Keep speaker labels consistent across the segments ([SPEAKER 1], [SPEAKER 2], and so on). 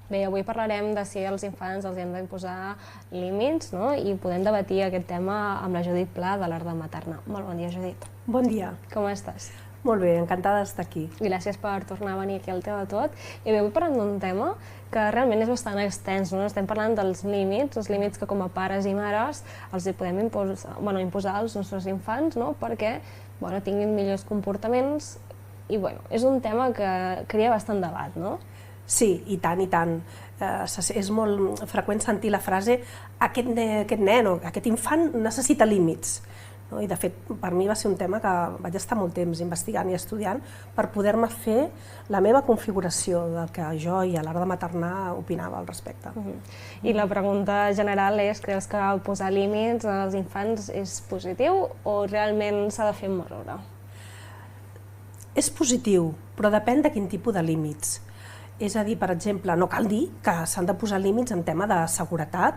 [SPEAKER 1] Bé, avui parlarem de si als infants els hem d'imposar límits, no? I podem debatir aquest tema amb la Judit Pla, de l'Art de Materna. Molt bon dia, Judit.
[SPEAKER 2] Bon dia.
[SPEAKER 1] Com estàs?
[SPEAKER 2] Molt bé, encantada d'estar aquí.
[SPEAKER 1] Gràcies per tornar a venir aquí al Teva Tot. I bé, avui parlem d'un tema que realment és bastant extens, no? Estem parlant dels límits, els límits que com a pares i mares els hi podem imposar als nostres infants, no? Perquè tinguin millors comportaments i és un tema que crea bastant debat, no?
[SPEAKER 2] Sí, i tant, i tant. És molt freqüent sentir la frase aquest nen o aquest infant necessita límits. I de fet, per mi va ser un tema que vaig estar molt temps investigant i estudiant per poder-me fer la meva configuració del que jo i a l'Art de Maternar opinava al respecte.
[SPEAKER 1] I la pregunta general és, creus que posar límits als infants és positiu o realment s'ha de fer amb mesura?
[SPEAKER 2] És positiu, però depèn de quin tipus de límits. És a dir, per exemple, no cal dir que s'han de posar límits en tema de seguretat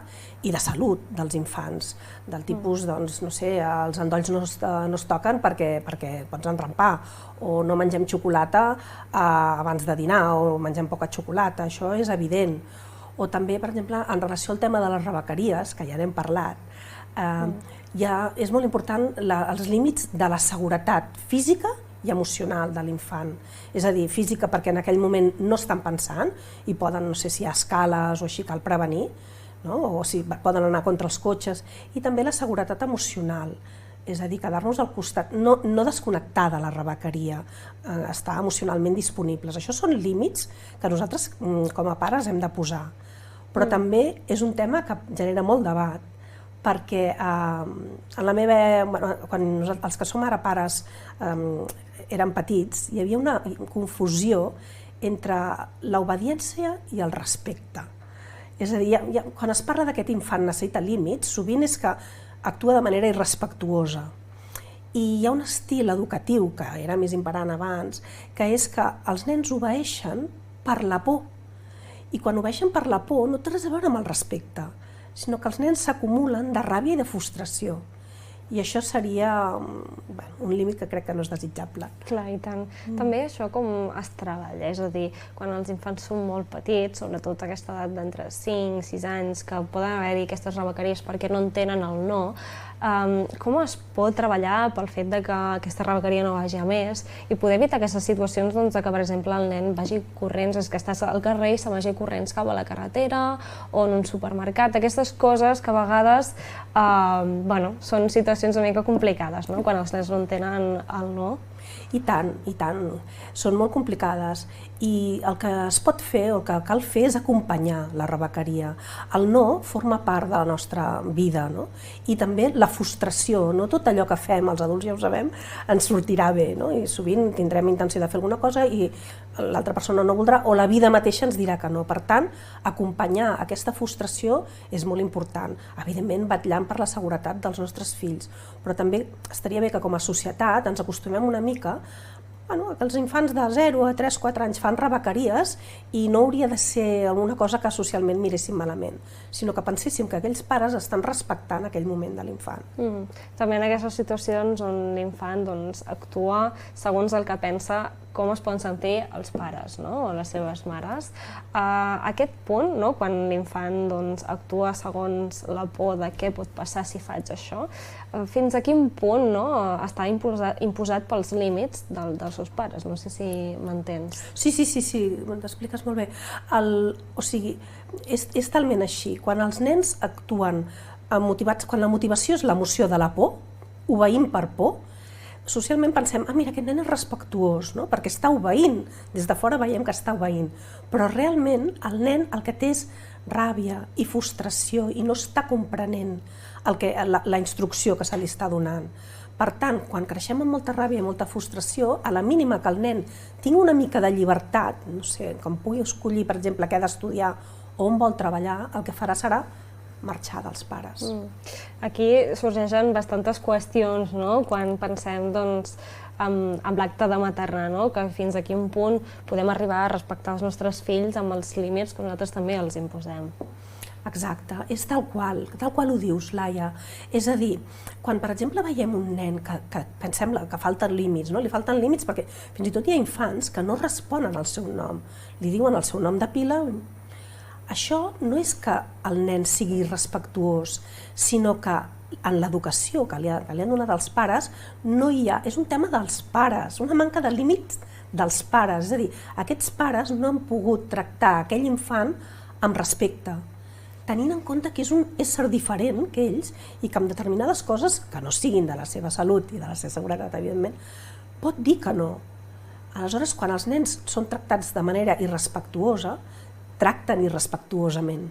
[SPEAKER 2] i de salut dels infants, del tipus, doncs, no sé, els endolls no es toquen perquè pots enrampar, o no mengem xocolata abans de dinar, o mengem poca xocolata, això és evident. O també, per exemple, en relació al tema de les rebequeries, que ja n'hem parlat, és molt important els límits de la seguretat física i emocional de l'infant. És a dir, física perquè en aquell moment no estan pensant i poden, no sé si hi ha escales o així, cal prevenir, o si poden anar contra els cotxes, i també la seguretat emocional, és a dir, quedar-nos al costat, no desconnectar de la rebequeria, estar emocionalment disponibles. Això són límits que nosaltres com a pares hem de posar, però també és un tema que genera molt debat, perquè quan els que som ara pares eren petits, hi havia una confusió entre l'obediència i el respecte. És a dir, quan es parla d'aquest infant necessita límits, sovint és que actua de manera irrespectuosa. I hi ha un estil educatiu, que era més imperant abans, que és que els nens obeeixen per la por. I quan obeeixen per la por no té res a veure amb el respecte, sinó que els nens s'acumulen de ràbia i de frustració. I això seria un límit que crec que no és desitjable.
[SPEAKER 1] Clar, i tant. També això com es treballa, és a dir, quan els infants són molt petits, sobretot a aquesta edat d'entre 5 i 6 anys, que poden haver-hi aquestes rebequeries perquè no entenen el no, com es pot treballar pel fet que aquesta rebequeria no vagi a més i poder evitar aquestes situacions que, per exemple, el nen vagi corrents, és que estàs al carrer i se'n vagi corrents cap a la carretera o en un supermercat, aquestes coses que a vegades són situacions una mica complicades, quan els nens no entenen el no.
[SPEAKER 2] I tant, són molt complicades i el que es pot fer o el que cal fer és acompanyar la rebequeria. El no forma part de la nostra vida, i també la frustració, no tot allò que fem, els adults ja ho sabem, ens sortirà bé, i sovint tindrem intenció de fer alguna cosa i l'altra persona no voldrà o la vida mateixa ens dirà que no. Per tant, acompanyar aquesta frustració és molt important, evidentment vetllant per la seguretat dels nostres fills, però també estaria bé que com a societat ens acostumem una mica que els infants de 0 a 3-4 anys fan rebequeries i no hauria de ser alguna cosa que socialment miréssim malament, sinó que penséssim que aquells pares estan respectant aquell moment de l'infant.
[SPEAKER 1] També en aquestes situacions on l'infant actua segons el que pensa com es poden sentir els pares o les seves mares. A aquest punt, quan l'infant actua segons la por de què pot passar si faig això, fins a quin punt està imposat pels límits dels seus pares? No sé si m'entens.
[SPEAKER 2] Sí, t'expliques molt bé. O sigui, és talment així. Quan els nens actuen motivats, quan la motivació és l'emoció de la por, obeïm per por, socialment pensem, mira, aquest nen és respectuós, perquè està obeint, des de fora veiem que està obeint, però realment el nen el que té és ràbia i frustració i no està comprenent la instrucció que se li està donant. Per tant, quan creixem amb molta ràbia i molta frustració, a la mínima que el nen tingui una mica de llibertat, no sé, com pugui escollir, per exemple, què ha d'estudiar o on vol treballar, el que farà serà marxar dels pares.
[SPEAKER 1] Aquí sorgeixen bastantes qüestions, quan pensem amb l'acte de maternar, que fins a quin punt podem arribar a respectar els nostres fills amb els límits que nosaltres també els imposem.
[SPEAKER 2] Exacte, és tal qual ho dius, Laia. És a dir, quan per exemple veiem un nen que pensem que falten límits, li falten límits perquè fins i tot hi ha infants que no responen al seu nom, li diuen el seu nom de pila Això no és que el nen sigui irrespectuós, sinó que en l'educació que li han donat els pares no hi ha, és un tema dels pares, una manca de límits dels pares, és a dir, aquests pares no han pogut tractar aquell infant amb respecte, tenint en compte que és un ésser diferent que ells i que amb determinades coses que no siguin de la seva salut i de la seva seguretat, evidentment, pot dir que no. Aleshores, quan els nens són tractats de manera irrespectuosa, tracten irrespectuosament.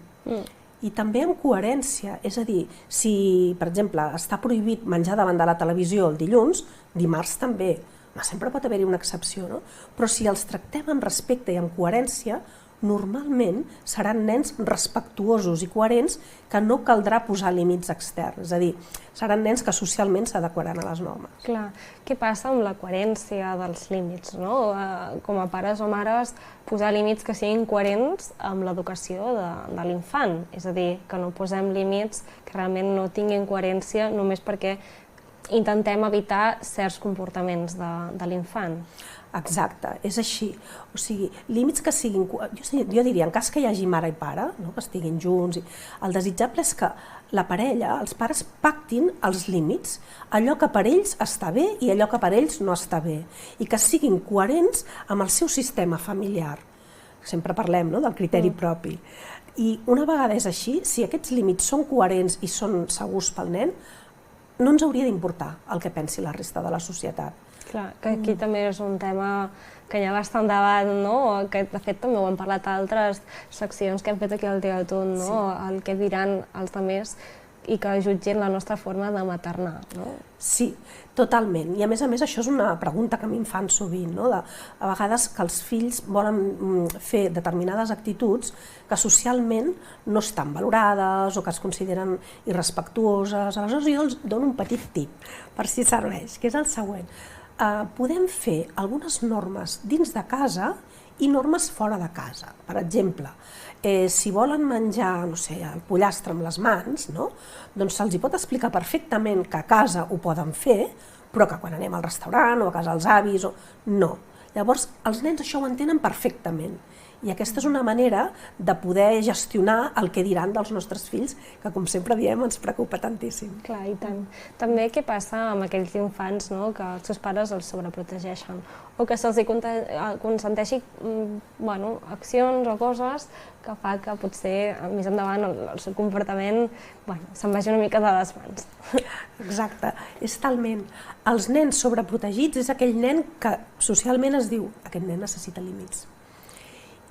[SPEAKER 2] I també amb coherència, és a dir, si, per exemple, està prohibit menjar davant de la televisió el dilluns, dimarts també. Sempre pot haver-hi una excepció, no? Però si els tractem amb respecte i amb coherència, normalment seran nens respectuosos i coherents que no caldrà posar límits externs, és a dir, seran nens que socialment s'adequaran a les normes.
[SPEAKER 1] Clar, què passa amb la coherència dels límits, no? Com a pares o mares, posar límits que siguin coherents amb l'educació de l'infant, és a dir, que no posem límits que realment no tinguin coherència només perquè intentem evitar certs comportaments de l'infant.
[SPEAKER 2] Exacte, és així. O sigui, límits que siguin... Jo diria, en cas que hi hagi mare i pare, no, que estiguin junts, el desitjable és que la parella, els pares, pactin els límits, allò que per ells està bé i allò que per ells no està bé, i que siguin coherents amb el seu sistema familiar. Sempre parlem, no, del criteri propi. I una vegada és així, si aquests límits són coherents i són segurs pel nen, no ens hauria d'importar el que pensi la resta de la societat.
[SPEAKER 1] Clar, que aquí també és un tema que hi ha bastant debat, no? Que de fet també ho hem parlat a altres seccions que hem fet aquí al Teatun, no? Sí. El que diran els altres i que jutgin la nostra forma de maternar, no?
[SPEAKER 2] Sí, totalment. I a més això és una pregunta que a mi em fan sovint, no? A vegades que els fills volen fer determinades actituds que socialment no estan valorades o que es consideren irrespectuoses. Aleshores jo els dono un petit tip, per si serveix, que és el següent. Podem fer algunes normes dins de casa i normes fora de casa. Per exemple, si volen menjar, no sé, el pollastre amb les mans, no? Doncs se'ls pot explicar perfectament que a casa ho poden fer, però que quan anem al restaurant o a casa dels avis, no. Llavors, els nens això ho entenen perfectament. I aquesta és una manera de poder gestionar el que diran dels nostres fills, que com sempre diem ens preocupa tantíssim.
[SPEAKER 1] Clar, i tant. També què passa amb aquells infants, no?, que els seus pares els sobreprotegeixen o que se'ls consenteixi accions o coses que fa que potser més endavant el seu comportament se'n vagi una mica de les mans.
[SPEAKER 2] Exacte, és talment. Els nens sobreprotegits és aquell nen que socialment es diu aquest nen necessita límits.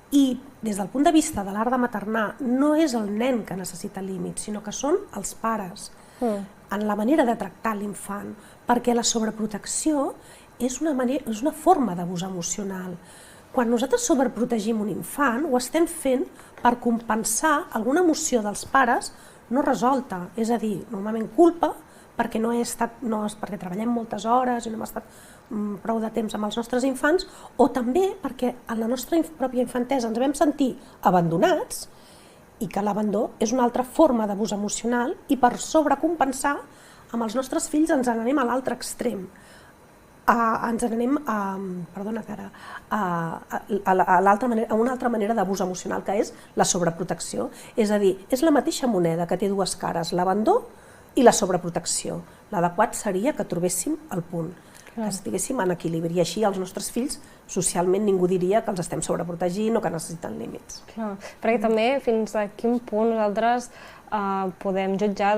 [SPEAKER 2] I des del punt de vista de l'art de maternar no és el nen que necessita límits, sinó que són els pares, en la manera de tractar l'infant, perquè la sobreprotecció és una forma d'abús emocional. Quan nosaltres sobreprotegim un infant, ho estem fent per compensar alguna emoció dels pares no resolta, és a dir, normalment culpa, perquè perquè treballem moltes hores i no hem estat prou de temps amb els nostres infants, o també perquè en la nostra pròpia infantesa ens vam sentir abandonats i que l'abandó és una altra forma d'abús emocional i per sobrecompensar amb els nostres fills ens n'anem a l'altre extrem. Ens n'anem a una altra manera d'abús emocional, que és la sobreprotecció. És a dir, és la mateixa moneda que té dues cares, l'abandó i la sobreprotecció. L'adequat seria que trobéssim el punt, que estiguéssim en equilibri. I així els nostres fills, socialment, ningú diria que els estem sobreprotegint o que necessiten límits.
[SPEAKER 1] Clar, perquè també fins a quin punt nosaltres podem jutjar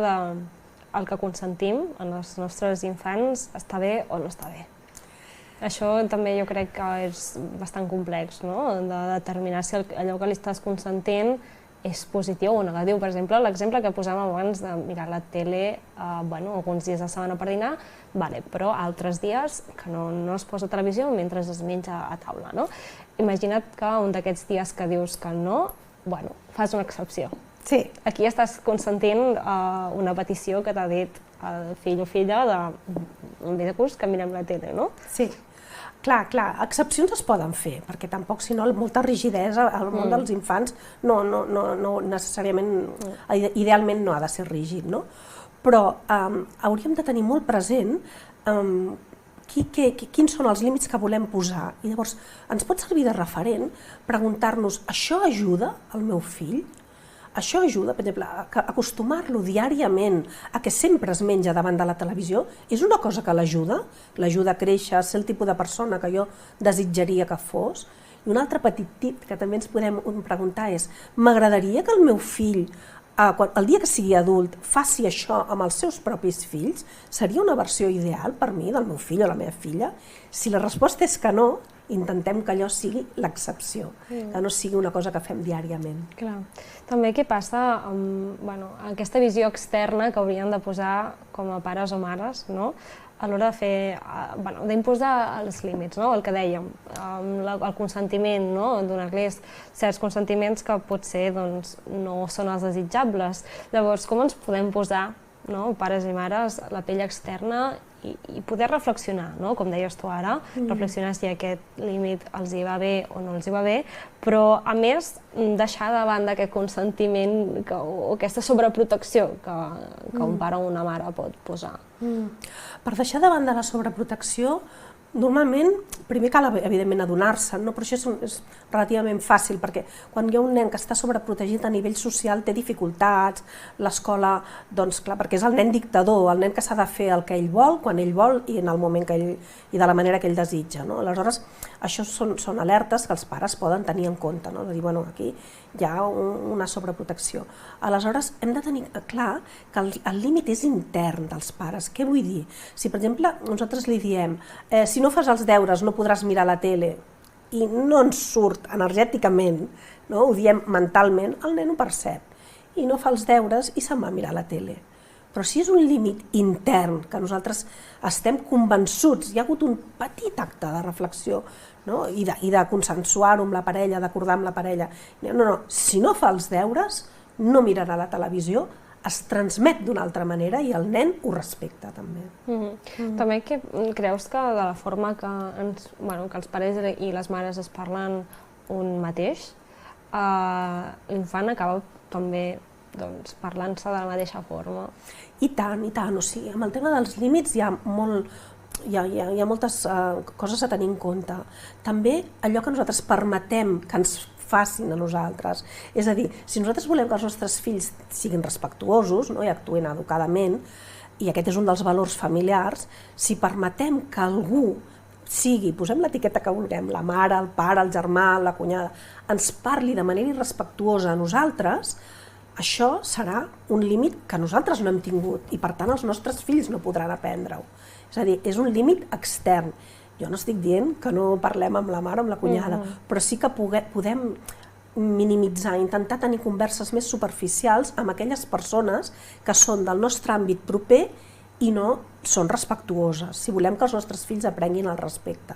[SPEAKER 1] el que consentim en els nostres infants està bé o no està bé. Això també jo crec que és bastant complex, no?, de determinar si allò que li estàs consentint és positiu o negatiu. Per exemple, l'exemple que posàvem abans de mirar la tele alguns dies de setmana per dinar, però altres dies que no es posa televisió mentre es menja a taula, no? Imagina't que un d'aquests dies que dius que no, fas una excepció.
[SPEAKER 2] Sí.
[SPEAKER 1] Aquí estàs consentint una petició que t'ha dit el fill o filla d'un dia de curs que mirem la tele, no?
[SPEAKER 2] Sí. Clar, excepcions es poden fer, perquè tampoc, si no, molta rigidesa al món dels infants no necessàriament, idealment no ha de ser rígid, no? Però hauríem de tenir molt present quins són els límits que volem posar. I llavors ens pot servir de referent preguntar-nos, això ajuda al meu fill? Això ajuda, per exemple, a acostumar-lo diàriament a que sempre es menja davant de la televisió, és una cosa que l'ajuda a créixer, a ser el tipus de persona que jo desitjaria que fos. I un altre petit tip que també ens podem preguntar és: m'agradaria que el meu fill, el dia que sigui adult, faci això amb els seus propis fills? Seria una versió ideal per mi del meu fill o la meva filla? Si la resposta és que no, intentem que allò sigui l'excepció, que no sigui una cosa que fem diàriament.
[SPEAKER 1] Clar. També què passa amb aquesta visió externa que haurien de posar com a pares o mares, no?, a l'hora de fer, d'imposar els límits, no?, el que dèiem, el consentiment, no?, donar-los certs consentiments que potser no són els desitjables. Llavors, com ens podem posar, pares i mares, la pell externa i poder reflexionar, com deies tu ara, reflexionar si aquest límit els hi va bé o no els hi va bé, però a més deixar de banda aquest consentiment o aquesta sobreprotecció que un pare o una mare pot posar.
[SPEAKER 2] Per deixar de banda la sobreprotecció, normalment, primer cal, evidentment, adonar-se'n, però això és relativament fàcil, perquè quan hi ha un nen que està sobreprotegit a nivell social té dificultats, l'escola, doncs clar, perquè és el nen dictador, el nen que s'ha de fer el que ell vol, quan ell vol i en el moment que ell, i de la manera que ell desitja. Aleshores, això són alertes que els pares poden tenir en compte, de dir, bueno, aquí hi ha una sobreprotecció. Aleshores, hem de tenir clar que el límit és intern dels pares. Què vull dir? Si, per exemple, nosaltres li diem, si no fas els deures no podràs mirar la tele, i no ens surt energèticament, ho diem mentalment, el nen ho percep, i no fa els deures i se'n va a mirar la tele. Però si és un límit intern, que nosaltres estem convençuts, hi ha hagut un petit acte de reflexió, i de consensuar-ho amb la parella, d'acordar amb la parella, si no fa els deures, no mirarà la televisió, es transmet d'una altra manera i el nen ho respecta també.
[SPEAKER 1] També creus que de la forma que els pares i les mares es parlen un mateix, l'infant acaba també parlant-se de la mateixa forma?
[SPEAKER 2] I tant, o sigui, amb el tema dels límits hi ha moltes coses a tenir en compte. També allò que nosaltres permetem que ens facin a nosaltres. És a dir, si nosaltres volem que els nostres fills siguin respectuosos i actuïn educadament, i aquest és un dels valors familiars, si permetem que algú sigui, posem l'etiqueta que vulguem, la mare, el pare, el germà, la cunyada, ens parli de manera irrespectuosa a nosaltres, això serà un límit que nosaltres no hem tingut i per tant els nostres fills no podran aprendre-ho. És a dir, és un límit extern. Jo no estic dient que no parlem amb la mare o amb la cunyada, però sí que podem minimitzar, intentar tenir converses més superficials amb aquelles persones que són del nostre àmbit proper i no són respectuoses, si volem que els nostres fills aprenguin el respecte.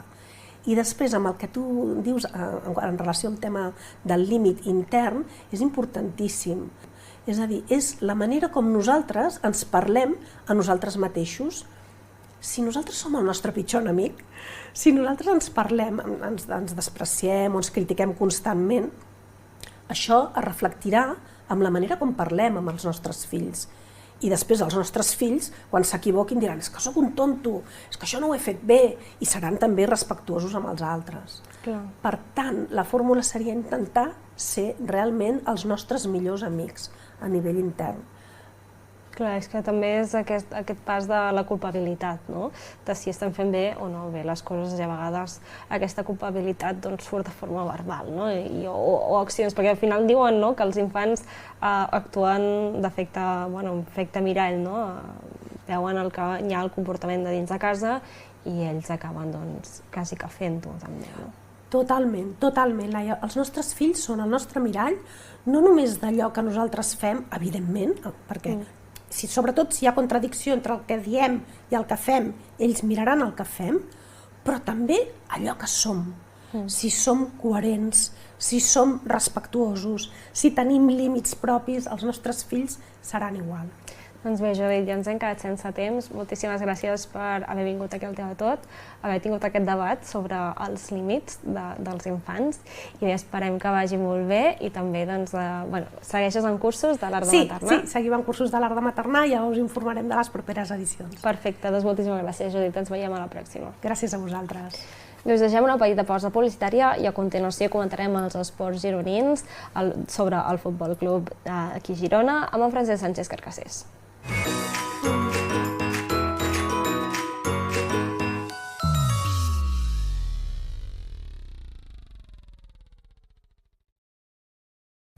[SPEAKER 2] I després, amb el que tu dius en relació al tema del límit intern, és importantíssim. És a dir, és la manera com nosaltres ens parlem a nosaltres mateixos. Si nosaltres som el nostre pitjor enemic, si nosaltres ens parlem, ens despreciem o ens critiquem constantment, això es reflectirà amb la manera com parlem amb els nostres fills. I després els nostres fills, quan s'equivoquin, diran és que sóc un tonto, és que això no ho he fet bé, i seran també respectuosos amb els altres. Per tant, la fórmula seria intentar ser realment els nostres millors amics a nivell intern.
[SPEAKER 1] Clar, és que també és aquest pas de la culpabilitat, de si estem fent bé o no bé les coses, i a vegades aquesta culpabilitat surt de forma verbal o accions, perquè al final diuen que els infants actuen d'efecte mirall, veuen que hi ha el comportament de dins de casa i ells acaben quasi que fent-ho també.
[SPEAKER 2] Totalment, Laia. Els nostres fills són el nostre mirall, no només d'allò que nosaltres fem, evidentment, perquè sobretot si hi ha contradicció entre el que diem i el que fem, ells miraran el que fem, però també allò que som. Si som coherents, si som respectuosos, si tenim límits propis, els nostres fills seran igual.
[SPEAKER 1] Doncs bé, Judit, ja ens hem quedat sense temps. Moltíssimes gràcies per haver vingut aquí al Teva Tot, haver tingut aquest debat sobre els límits dels infants, i esperem que vagi molt bé i també segueixes en cursos de l'art de maternar.
[SPEAKER 2] Sí, seguim en cursos de l'art de maternar i ja us informarem de les properes edicions.
[SPEAKER 1] Perfecte, doncs moltíssimes gràcies, Judit. Ens veiem a la pròxima.
[SPEAKER 2] Gràcies a vosaltres.
[SPEAKER 1] Us deixem una petita pausa publicitària i a continuació comentarem els esports gironins sobre el Futbol Club aquí a Girona amb en Francesc Sánchez Carcassés.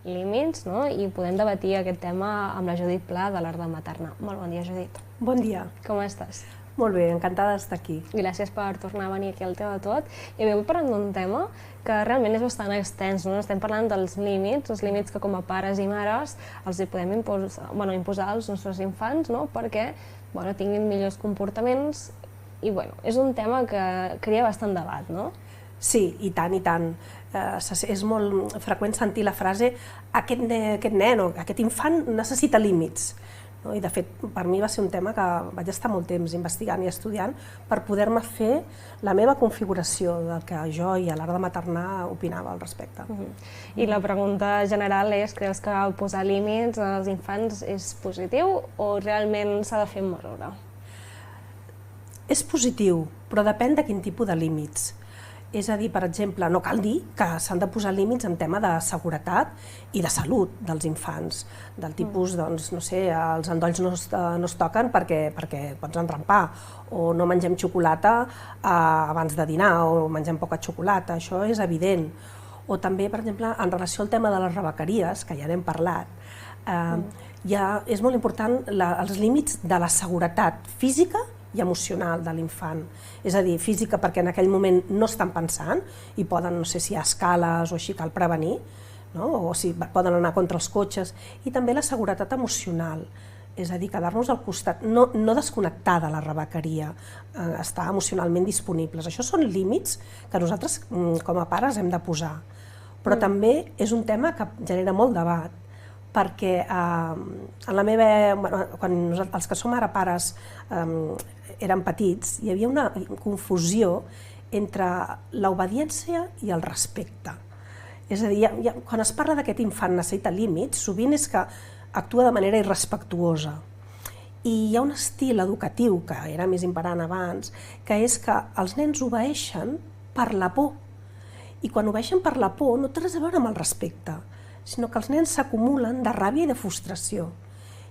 [SPEAKER 1] Límits, no? I podem debatir aquest tema amb la Judit Pla de l'Art de Materna. Molt bon dia, Judit.
[SPEAKER 2] Bon dia.
[SPEAKER 1] Com estàs?
[SPEAKER 2] Molt bé, encantada d'estar aquí.
[SPEAKER 1] Gràcies per tornar a venir aquí al Teu de Tot. I avui parlem d'un tema que realment és bastant extens, no? Estem parlant dels límits, els límits que com a pares i mares els hi podem imposar als nostres infants, no? Perquè tinguin millors comportaments i és un tema que crea bastant debat, no?
[SPEAKER 2] Sí, i tant, i tant. És molt freqüent sentir la frase aquest nen o aquest infant necessita límits. I de fet, per mi va ser un tema que vaig estar molt temps investigant i estudiant per poder-me fer la meva configuració del que jo i a l'Art de Maternar opinava al respecte.
[SPEAKER 1] I la pregunta general és, creus que posar límits als infants és positiu o realment s'ha de fer amb mesura?
[SPEAKER 2] És positiu, però depèn de quin tipus de límits. És a dir, per exemple, no cal dir que s'han de posar límits en tema de seguretat i de salut dels infants, del tipus, doncs, no sé, els endolls no es toquen perquè pots enrampar, o no mengem xocolata abans de dinar, o mengem poca xocolata, això és evident. O també, per exemple, en relació al tema de les rebequeries, que ja n'hem parlat, és molt important els límits de la seguretat física i emocional de l'infant. És a dir, física perquè en aquell moment no estan pensant i poden, no sé si hi ha escales o així, cal prevenir, o si poden anar contra els cotxes, i també la seguretat emocional, és a dir, quedar-nos al costat, no desconnectar de la rebequeria, estar emocionalment disponibles. Això són límits que nosaltres com a pares hem de posar, però també és un tema que genera molt debat, perquè quan els que som ara pares érem petits, hi havia una confusió entre l'obediència i el respecte. És a dir, quan es parla d'aquest infant necessita límits, sovint és que actua de manera irrespectuosa. I hi ha un estil educatiu, que era més imperant abans, que és que els nens obeeixen per la por. I quan obeeixen per la por no té res a veure amb el respecte, sinó que els nens s'acumulen de ràbia i de frustració.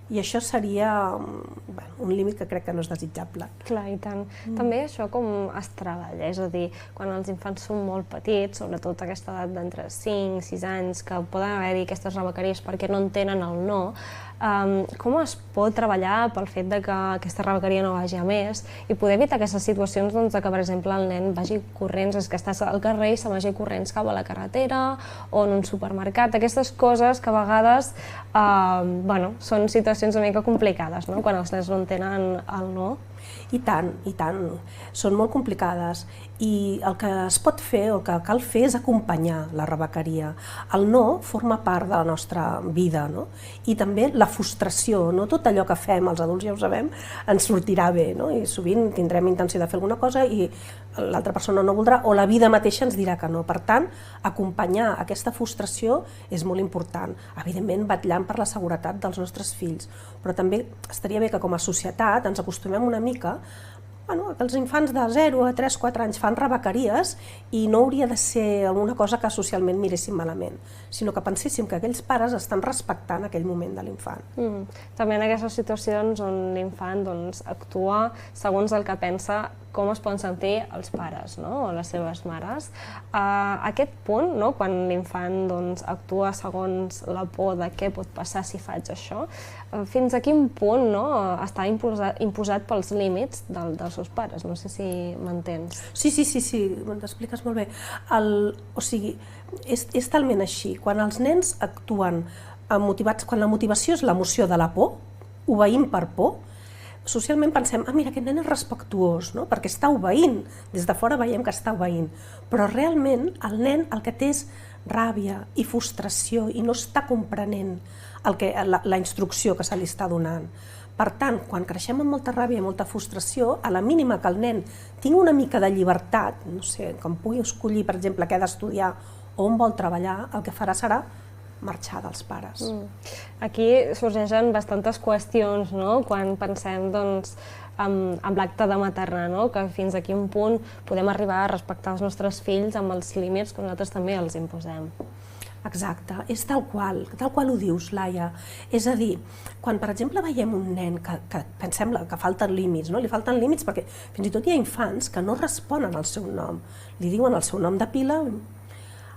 [SPEAKER 2] I això seria un límit que crec que no és desitjable.
[SPEAKER 1] Clar, i tant. També això com es treballa, és a dir, quan els infants són molt petits, sobretot aquesta edat d'entre 5 i 6 anys, que poden haver-hi aquestes rebequeries perquè no entenen el no, com es pot treballar pel fet que aquesta rebequeria no vagi a més i poder evitar aquestes situacions que, per exemple, el nen vagi corrents, és que estàs al carrer i se'n vagi corrents cap a la carretera o en un supermercat, aquestes coses que a vegades són situacions una mica complicades, quan els nens no entenen el no.
[SPEAKER 2] I tant, són molt complicades i el que es pot fer o el que cal fer és acompanyar la rebequeria. El no forma part de la nostra vida, i també la frustració, no tot allò que fem, els adults ja ho sabem, ens sortirà bé, i sovint tindrem intenció de fer alguna cosa i l'altra persona no voldrà o la vida mateixa ens dirà que no. Per tant, acompanyar aquesta frustració és molt important, evidentment vetllant per la seguretat dels nostres fills, però també estaria bé que com a societat ens acostumem una mica que els infants de 0 a 3-4 anys fan rebequeries i no hauria de ser una cosa que socialment miréssim malament, sinó que penséssim que aquells pares estan respectant aquell moment de l'infant.
[SPEAKER 1] També en aquestes situacions on l'infant actua segons el que pensa com es poden sentir els pares o les seves mares. A aquest punt, quan l'infant actua segons la por de què pot passar si faig això, fins a quin punt està imposat pels límits dels seus pares? No sé si m'entens.
[SPEAKER 2] Sí, t'expliques molt bé. O sigui, és talment així. Quan els nens actuen motivats, quan la motivació és l'emoció de la por, obeint per por, socialment pensem, mira, aquest nen és respectuós, perquè està obeint, des de fora veiem que està obeint, però realment el nen el que té és ràbia i frustració i no està comprenent la instrucció que se li està donant. Per tant, quan creixem amb molta ràbia i molta frustració, a la mínima que el nen tingui una mica de llibertat, no sé, com pugui escollir, per exemple, què ha d'estudiar o on vol treballar, el que farà serà marxar dels pares.
[SPEAKER 1] Aquí sorgeixen bastantes qüestions, quan pensem amb l'acte de maternar, no? Que fins a quin punt podem arribar a respectar els nostres fills amb els límits que nosaltres també els imposem.
[SPEAKER 2] Exacte, és tal qual ho dius, Laia. És a dir, quan per exemple veiem un nen que pensem que falten límits, no? Li falten límits perquè fins i tot hi ha infants que no responen al seu nom, li diuen el seu nom de pila.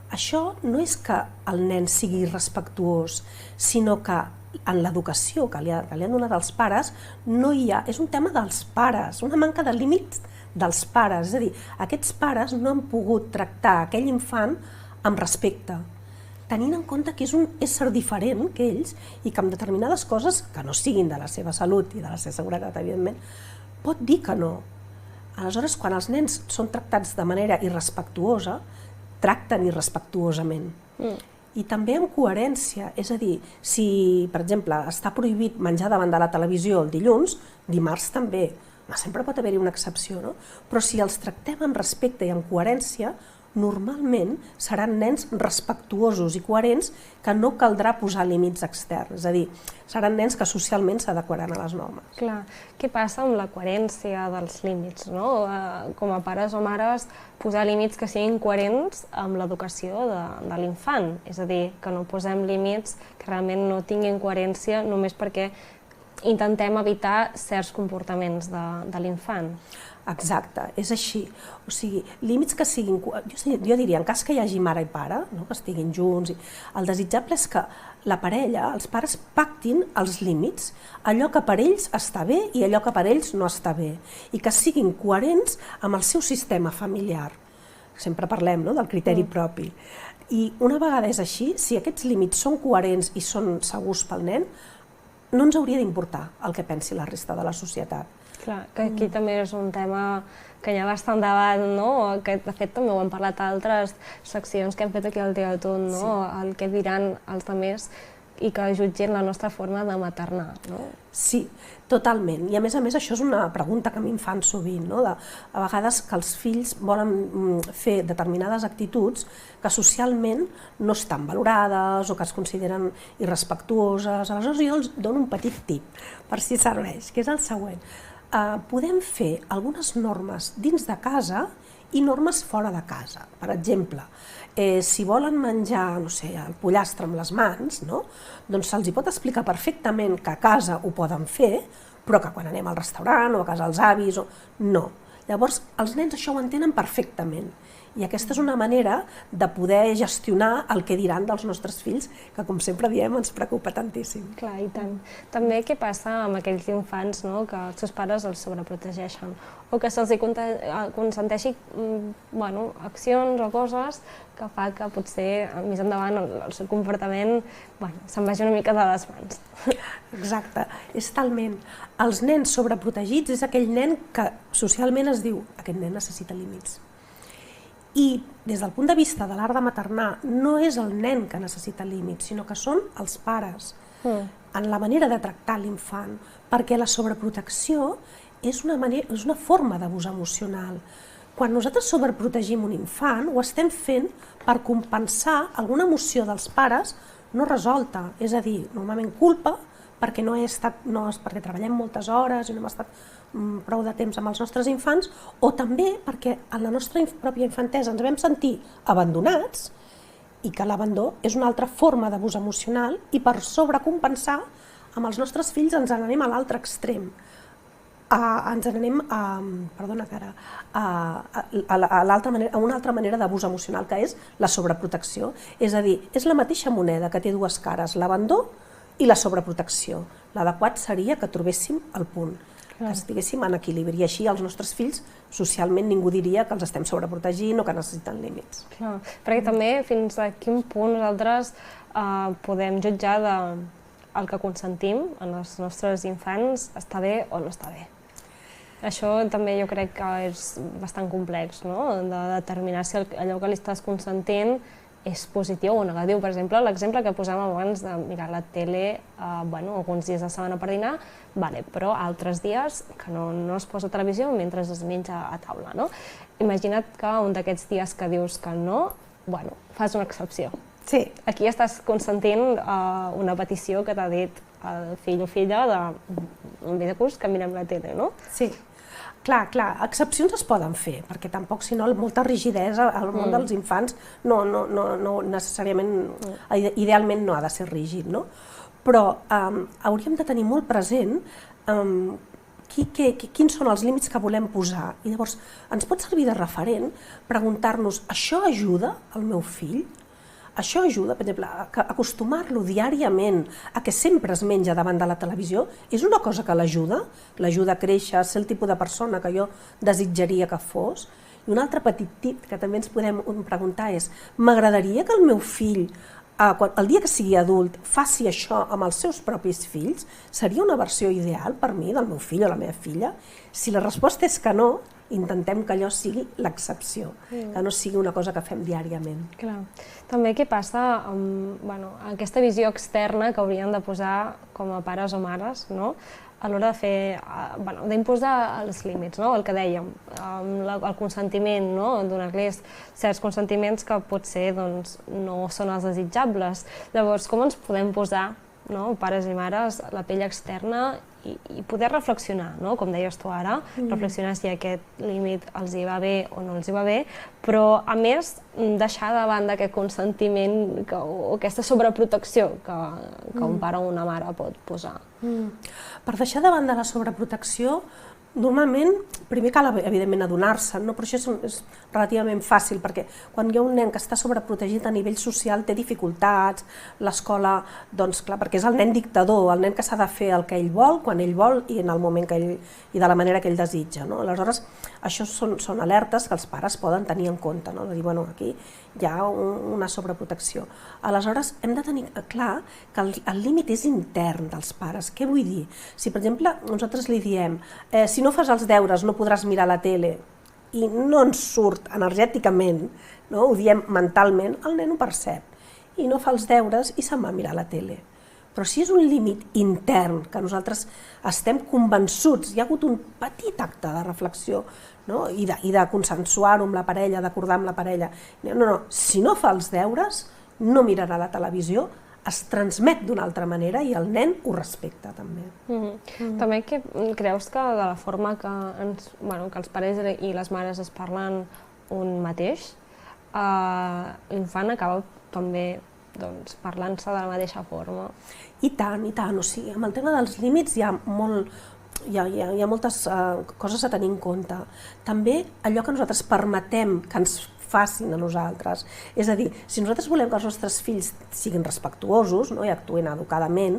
[SPEAKER 2] Això no és que el nen sigui irrespectuós, sinó que en l'educació que li han donat els pares no hi ha, és un tema dels pares, una manca de límits dels pares, és a dir, aquests pares no han pogut tractar aquell infant amb respecte, tenint en compte que és un ésser diferent que ells i que amb determinades coses, que no siguin de la seva salut i de la seva seguretat, evidentment, pot dir que no. Aleshores, quan els nens són tractats de manera irrespectuosa, tracten irrespectuosament. I també amb coherència, és a dir, si, per exemple, està prohibit menjar davant de la televisió el dilluns, dimarts també, sempre pot haver-hi una excepció, no? Però si els tractem amb respecte i amb coherència, normalment seran nens respectuosos i coherents que no caldrà posar límits externs, és a dir, seran nens que socialment s'adequaran a les normes.
[SPEAKER 1] Clar, què passa amb la coherència dels límits, no? Com a pares o mares, posar límits que siguin coherents amb l'educació de l'infant, és a dir, que no posem límits que realment no tinguin coherència només perquè intentem evitar certs comportaments de l'infant.
[SPEAKER 2] Exacte, és així. O sigui, límits que siguin... Jo diria, en cas que hi hagi mare i pare, no? Que estiguin junts, el desitjable és que la parella, els pares, pactin els límits, allò que per ells està bé i allò que per ells no està bé, i que siguin coherents amb el seu sistema familiar. Sempre parlem, no?, del criteri propi. I una vegada és així, si aquests límits són coherents i són segurs pel nen, no ens hauria d'importar el que pensi la resta de la societat.
[SPEAKER 1] Clar, que aquí també és un tema que hi ha bastant debat, no? Que de fet també ho hem parlat a altres seccions que hem fet aquí al Teatun, no? Sí. El que diran els altres i que jutgin la nostra forma de maternar, no?
[SPEAKER 2] Sí, totalment. I a més això és una pregunta que a mi em fan sovint, no? A vegades que els fills volen fer determinades actituds que socialment no estan valorades o que es consideren irrespectuoses. Aleshores jo els dono un petit tip per si serveix, que és el següent. Podem fer algunes normes dins de casa i normes fora de casa. Per exemple, si volen menjar, no sé, el pollastre amb les mans, no? Doncs se'ls pot explicar perfectament que a casa ho poden fer, però que quan anem al restaurant o a casa dels avis, no. Llavors, els nens això ho entenen perfectament. I aquesta és una manera de poder gestionar el que diran dels nostres fills, que com sempre diem ens preocupa tantíssim.
[SPEAKER 1] Clar, i tant. També què passa amb aquells infants, no?, que els seus pares els sobreprotegeixen o que se'ls consenteixi accions o coses que fa que potser més endavant el seu comportament se'n vagi una mica de les mans.
[SPEAKER 2] Exacte, és talment. Els nens sobreprotegits és aquell nen que socialment es diu aquest nen necessita límits. I des del punt de vista de l'art de maternar no és el nen que necessita límits, sinó que són els pares, en la manera de tractar l'infant, perquè la sobreprotecció és una forma d'abús emocional. Quan nosaltres sobreprotegim un infant, ho estem fent per compensar alguna emoció dels pares no resolta, és a dir, normalment culpa, perquè perquè treballem moltes hores i no hem estat prou de temps amb els nostres infants, o també perquè en la nostra pròpia infantesa ens vam sentir abandonats i que l'abandó és una altra forma d'abús emocional i per sobrecompensar amb els nostres fills ens n'anem a l'altre extrem. Ens n'anem a una altra manera d'abús emocional, que és la sobreprotecció. És a dir, és la mateixa moneda que té dues cares, l'abandó i la sobreprotecció. L'adequat seria que trobéssim el punt, que estiguéssim en equilibri. I així els nostres fills, socialment, ningú diria que els estem sobreprotegint o que necessiten límits.
[SPEAKER 1] Clar, perquè també fins a quin punt nosaltres podem jutjar el que consentim en els nostres infants està bé o no està bé. Això també jo crec que és bastant complex, no?, de determinar si allò que li estàs consentint és positiu o negatiu. Per exemple, l'exemple que posàvem abans de mirar la tele alguns dies de setmana per dinar, però altres dies que no es posa televisió mentre es menja a taula, no? Imagina't que un d'aquests dies que dius que no, fas una excepció.
[SPEAKER 2] Sí.
[SPEAKER 1] Aquí estàs consentint una petició que t'ha dit el fill o filla de ve de gust que mirem la tele, no?
[SPEAKER 2] Sí. Clar, excepcions es poden fer, perquè tampoc, si no, molta rigidesa al món dels infants no necessàriament, idealment no ha de ser rígid, no? Però hauríem de tenir molt present quins són els límits que volem posar. I llavors ens pot servir de referent preguntar-nos, això ajuda al meu fill? Això ajuda, per exemple, a acostumar-lo diàriament a que sempre es menja davant de la televisió, és una cosa que l'ajuda a créixer, a ser el tipus de persona que jo desitjaria que fos. I un altre petit tip que també ens podem preguntar és, m'agradaria que el meu fill, el dia que sigui adult, faci això amb els seus propis fills? Seria una versió ideal per mi, del meu fill o la meva filla? Si la resposta és que no, intentem que allò sigui l'excepció, que no sigui una cosa que fem diàriament.
[SPEAKER 1] Clar. També què passa amb aquesta visió externa que haurien de posar com a pares o mares, no? A l'hora de fer, d'imposar els límits, no? El que dèiem, el consentiment, no? Donar-los certs consentiments que potser no són els desitjables. Llavors, com ens podem posar, pares i mares, la pell externa i poder reflexionar, com deies tu ara, reflexionar si aquest límit els hi va bé o no els hi va bé, però a més deixar de banda aquest consentiment o aquesta sobreprotecció que un pare o una mare pot posar.
[SPEAKER 2] Per deixar de banda la sobreprotecció, normalment, primer cal evidentment adonar-se'n, però això és relativament fàcil, perquè quan hi ha un nen que està sobreprotegit a nivell social té dificultats, l'escola, doncs clar, perquè és el nen dictador, el nen que s'ha de fer el que ell vol, quan ell vol i en el moment que ell, i de la manera que ell desitja. Aleshores, això són alertes que els pares poden tenir en compte, de dir, bueno, aquí hi ha una sobreprotecció. Aleshores, hem de tenir clar que el límit és intern dels pares. Què vull dir? Si, per exemple, nosaltres li diem si no fas els deures no podràs mirar la tele i no ens surt energèticament, ho diem mentalment, el nen ho percep i no fa els deures i se'n va a mirar la tele. Però si és un límit intern, que nosaltres estem convençuts, hi ha hagut un petit acte de reflexió i de consensuar-ho amb la parella, d'acordar amb la parella, si no fa els deures, no mirarà la televisió, es transmet d'una altra manera i el nen ho respecta també.
[SPEAKER 1] També creus que de la forma que els pares i les mares es parlen un mateix, l'infant acaba també parlant-se de la mateixa forma?
[SPEAKER 2] I tant, o sigui, amb el tema dels límits hi ha moltes coses a tenir en compte. També allò que nosaltres permetem que ens facin a nosaltres. És a dir, si nosaltres volem que els nostres fills siguin respectuosos i actuïn educadament,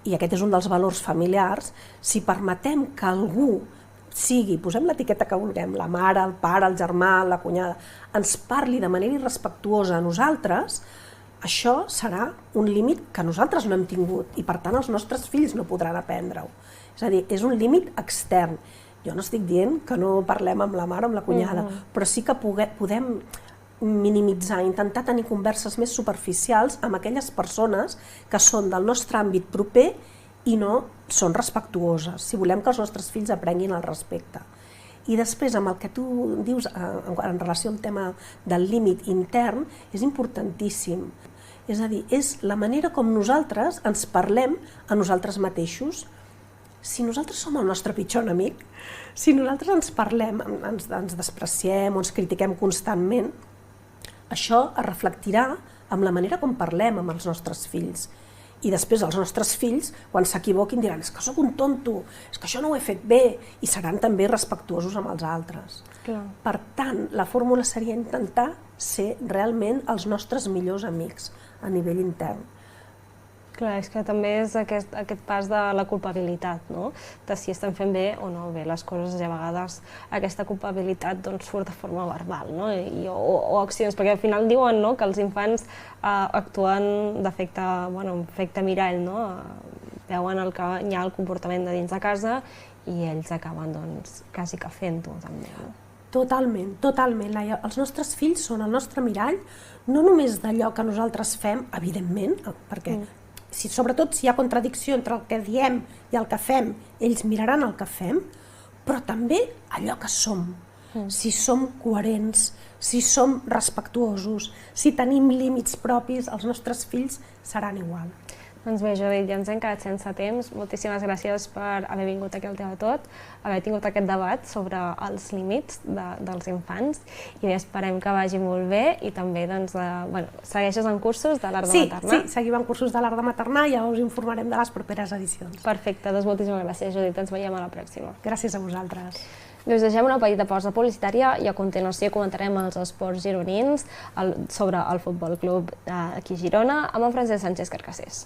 [SPEAKER 2] i aquest és un dels valors familiars, si permetem que algú sigui, posem l'etiqueta que vulguem, la mare, el pare, el germà, la cunyada, ens parli de manera irrespectuosa a nosaltres, això serà un límit que nosaltres no hem tingut i per tant els nostres fills no podran aprendre-ho. És a dir, és un límit extern. Jo no estic dient que no parlem amb la mare o amb la cunyada, però sí que podem minimitzar, intentar tenir converses més superficials amb aquelles persones que són del nostre àmbit proper i no són respectuoses, si volem que els nostres fills aprenguin el respecte. I després, amb el que tu dius en relació al tema del límit intern, és importantíssim. És a dir, és la manera com nosaltres ens parlem a nosaltres mateixos. Si nosaltres som el nostre pitjor enemic, si nosaltres ens parlem, ens despreciem o ens critiquem constantment, això es reflectirà amb la manera com parlem amb els nostres fills. I després els nostres fills, quan s'equivoquin, diran és que sóc un tonto, és que això no ho he fet bé, i seran també respectuosos amb els altres. Per tant, la fórmula seria intentar ser realment els nostres millors amics a nivell intern.
[SPEAKER 1] Clar, és que també és aquest pas de la culpabilitat, de si estem fent bé o no bé les coses, i a vegades aquesta culpabilitat surt de forma verbal o accions, perquè al final diuen que els infants actuen d'efecte mirall, veuen que hi ha el comportament de dins de casa i ells acaben quasi que fent-ho també.
[SPEAKER 2] Totalment, Laia. Els nostres fills són el nostre mirall, no només d'allò que nosaltres fem, evidentment, perquè sobretot si hi ha contradicció entre el que diem i el que fem, ells miraran el que fem, però també allò que som. Si som coherents, si som respectuosos, si tenim límits propis, els nostres fills seran igual.
[SPEAKER 1] Doncs bé, Judit, ja ens hem quedat sense temps. Moltíssimes gràcies per haver vingut aquí al Tema Tot, haver tingut aquest debat sobre els límits dels infants i bé, esperem que vagi molt bé i també segueixes en cursos de l'art de maternar.
[SPEAKER 2] Sí, seguim en cursos de l'art de maternar i ja us informarem de les properes edicions.
[SPEAKER 1] Perfecte, doncs moltíssimes gràcies, Judit. Ens veiem a la pròxima.
[SPEAKER 2] Gràcies a vosaltres.
[SPEAKER 1] Us deixem una petita pausa publicitària i a continuació comentarem els esports gironins sobre el Futbol Club aquí a Girona amb en Francesc Sánchez Carcassés.